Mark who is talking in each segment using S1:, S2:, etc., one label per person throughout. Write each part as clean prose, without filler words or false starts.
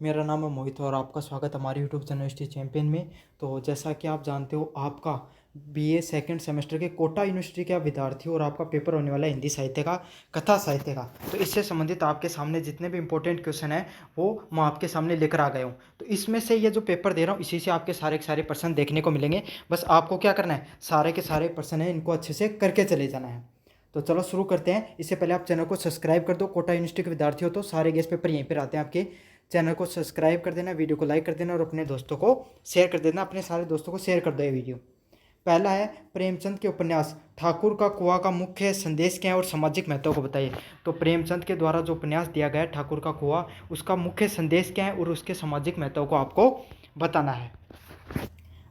S1: मेरा नाम है मोहित और आपका स्वागत है हमारे यूट्यूब चैनल हिस्ट्री चैंपियन में। तो जैसा कि आप जानते हो, आपका बीए सेकंड सेमेस्टर के कोटा यूनिवर्सिटी के आप विद्यार्थी हो और आपका पेपर होने वाला है हिंदी साहित्य का, कथा साहित्य का। तो इससे संबंधित आपके सामने जितने भी इंपॉर्टेंट क्वेश्चन है वो मैं आपके सामने लेकर आ गया हूँ। तो इसमें से ये जो पेपर दे रहा हूँ इसी से आपके सारे के सारे प्रश्न देखने को मिलेंगे। बस आपको क्या करना है, सारे के सारे प्रश्न है इनको अच्छे से करके चले जाना है। तो चलो शुरू करते हैं। इससे पहले आप चैनल को सब्सक्राइब कर दो। कोटा यूनिवर्सिटी के विद्यार्थी हो तो सारे गेस्ट पेपर यहीं पर आते हैं आपके। चैनल को सब्सक्राइब कर देना, वीडियो को लाइक कर देना और अपने दोस्तों को शेयर कर देना। अपने सारे दोस्तों को शेयर कर दो ये वीडियो। पहला है, प्रेमचंद के उपन्यास ठाकुर का कुआं का मुख्य संदेश क्या है और सामाजिक महत्व को बताइए। तो प्रेमचंद के द्वारा जो उपन्यास दिया गया है ठाकुर का कुआं, उसका मुख्य संदेश क्या है और उसके सामाजिक महत्व को आपको बताना है।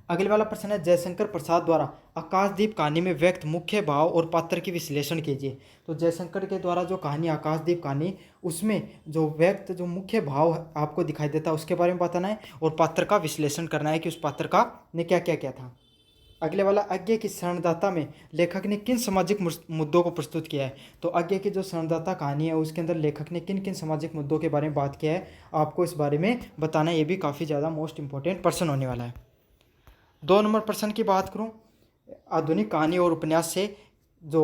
S1: अगले वाला प्रश्न है, जयशंकर प्रसाद द्वारा आकाशदीप कहानी में व्यक्त मुख्य भाव और पात्र की विश्लेषण कीजिए। तो जयशंकर के द्वारा जो कहानी आकाशदीप कहानी, उसमें जो व्यक्त जो मुख्य भाव आपको दिखाई देता है उसके बारे में बताना है और पात्र का विश्लेषण करना है कि उस पात्र का ने क्या क्या किया था। अगले वाला, आज्ञा की शरणदाता में लेखक ने किन सामाजिक मुद्दों को प्रस्तुत किया है। तो आज्ञा की जो शरणदाता कहानी है उसके अंदर लेखक ने किन किन सामाजिक मुद्दों के बारे में बात किया है, आपको इस बारे में बताना है। ये भी काफ़ी ज़्यादा मोस्ट इंपॉर्टेंट प्रश्न होने वाला है। 2 नंबर प्रश्न की बात करूं, आधुनिक कहानी और उपन्यास से जो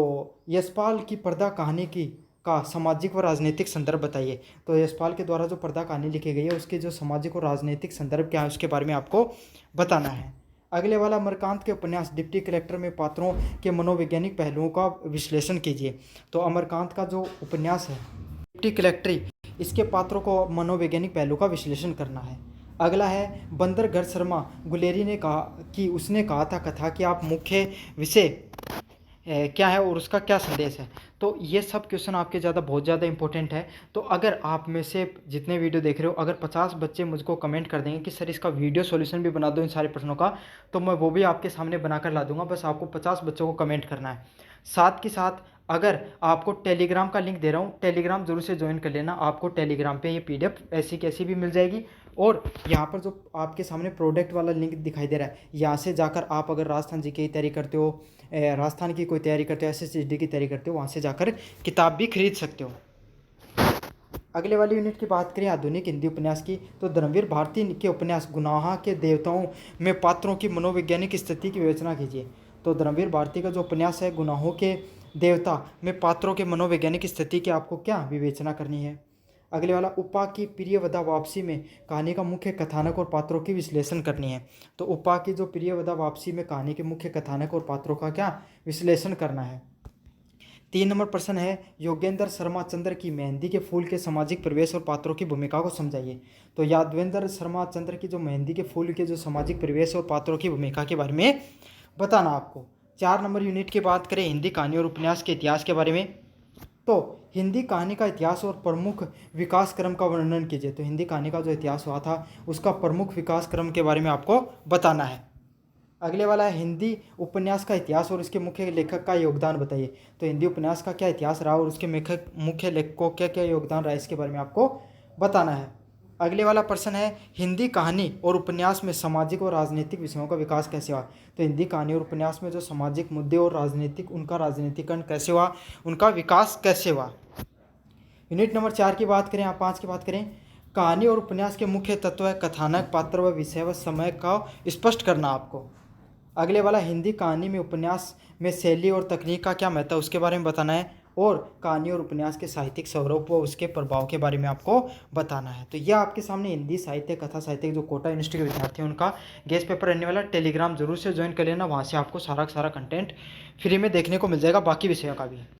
S1: यशपाल की पर्दा कहानी की का सामाजिक व राजनीतिक संदर्भ बताइए। तो यशपाल के द्वारा जो पर्दा कहानी लिखी गई है उसके जो सामाजिक और राजनीतिक संदर्भ क्या है उसके बारे में आपको बताना है। अगले वाला, अमरकांत के उपन्यास डिप्टी कलेक्टर में पात्रों के मनोवैज्ञानिक पहलुओं का विश्लेषण कीजिए। तो अमरकांत का जो उपन्यास है डिप्टी कलेक्ट्री, इसके पात्रों को मनोवैज्ञानिक पहलू का विश्लेषण करना है। अगला है, बंदरगढ़ शर्मा गुलेरी ने कहा कि उसने कहा था कथा कि आप मुख्य विषय क्या है और उसका क्या संदेश है। तो ये सब क्वेश्चन आपके बहुत ज़्यादा इंपॉर्टेंट है। तो अगर आप में से जितने वीडियो देख रहे हो, अगर 50 बच्चे मुझको कमेंट कर देंगे कि सर इसका वीडियो सॉल्यूशन भी बना दो इन सारे प्रश्नों का, तो मैं वो भी आपके सामने बनाकर ला दूंगा। बस आपको 50 बच्चों को कमेंट करना है। साथ के साथ अगर आपको टेलीग्राम का लिंक दे रहा हूँ, टेलीग्राम जरूर से ज्वाइन कर लेना। आपको टेलीग्राम पे ये पीडीएफ ऐसी कैसी भी मिल जाएगी। और यहाँ पर जो आपके सामने प्रोडक्ट वाला लिंक दिखाई दे रहा है, यहाँ से जाकर आप अगर राजस्थान जी की तैयारी करते हो, राजस्थान की कोई तैयारी करते हो, SSSD की तैयारी करते हो, वहाँ से जाकर किताब भी खरीद सकते हो। अगले वाली यूनिट की बात करें आधुनिक हिंदी उपन्यास की, तो धर्मवीर भारती के उपन्यास गुनाह के देवताओं में पात्रों की मनोवैज्ञानिक स्थिति की विवेचना कीजिए। तो धर्मवीर भारती का जो उपन्यास है गुनाहों के देवता में पात्रों के मनोवैज्ञानिक स्थिति की आपको क्या विवेचना करनी है। अगले वाला, उपा की प्रियवदा वापसी में कहानी का मुख्य कथानक और पात्रों की विश्लेषण करनी है। तो उपा की जो प्रियवदा वापसी में कहानी के मुख्य कथानक और पात्रों का क्या विश्लेषण करना है। 3 नंबर प्रश्न है, योगेंद्र शर्मा चंद्र की मेहंदी के फूल के सामाजिक परिवेश और पात्रों की भूमिका को समझाइए। तो यादवेंद्र शर्मा चंद्र की जो मेहंदी के फूल के जो सामाजिक परिवेश और पात्रों की भूमिका के बारे में बताना आपको। 4 नंबर यूनिट की बात करें हिंदी कहानी और उपन्यास के इतिहास के बारे में, तो हिंदी कहानी का इतिहास और प्रमुख विकास क्रम का वर्णन कीजिए। तो हिंदी कहानी का जो इतिहास हुआ था उसका प्रमुख विकास क्रम के बारे में आपको बताना है। अगले वाला है, हिंदी उपन्यास का इतिहास और इसके मुख्य लेखक का योगदान बताइए। तो हिंदी उपन्यास का क्या इतिहास रहा और उसके मुख्य लेखकों क्या क्या योगदान रहा, इसके बारे में आपको बताना है। अगले वाला प्रश्न है, हिंदी कहानी और उपन्यास में सामाजिक और राजनीतिक विषयों का विकास कैसे हुआ। तो हिंदी कहानी और उपन्यास में जो सामाजिक मुद्दे और राजनीतिक, उनका राजनीतिकरण कैसे हुआ, उनका विकास कैसे हुआ। यूनिट नंबर 4 की बात करें, आप 5 की बात करें, कहानी और उपन्यास के मुख्य तत्व है कथानक, पात्र व विषय व समय का स्पष्ट करना आपको। अगले वाला, हिंदी कहानी में उपन्यास में शैली और तकनीक का क्या महत्व है उसके बारे में बताना है। और कहानी और उपन्यास के साहित्यिक स्वरूप व उसके प्रभाव के बारे में आपको बताना है। तो यह आपके सामने हिंदी साहित्य, कथा साहित्य जो कोटा यूनिवर्सिटी के विद्यार्थी हैं उनका गेस्ट पेपर रहने वाला। टेलीग्राम जरूर से ज्वाइन कर लेना, वहाँ से आपको सारा कंटेंट फ्री में देखने को मिल जाएगा, बाकी विषयों का भी।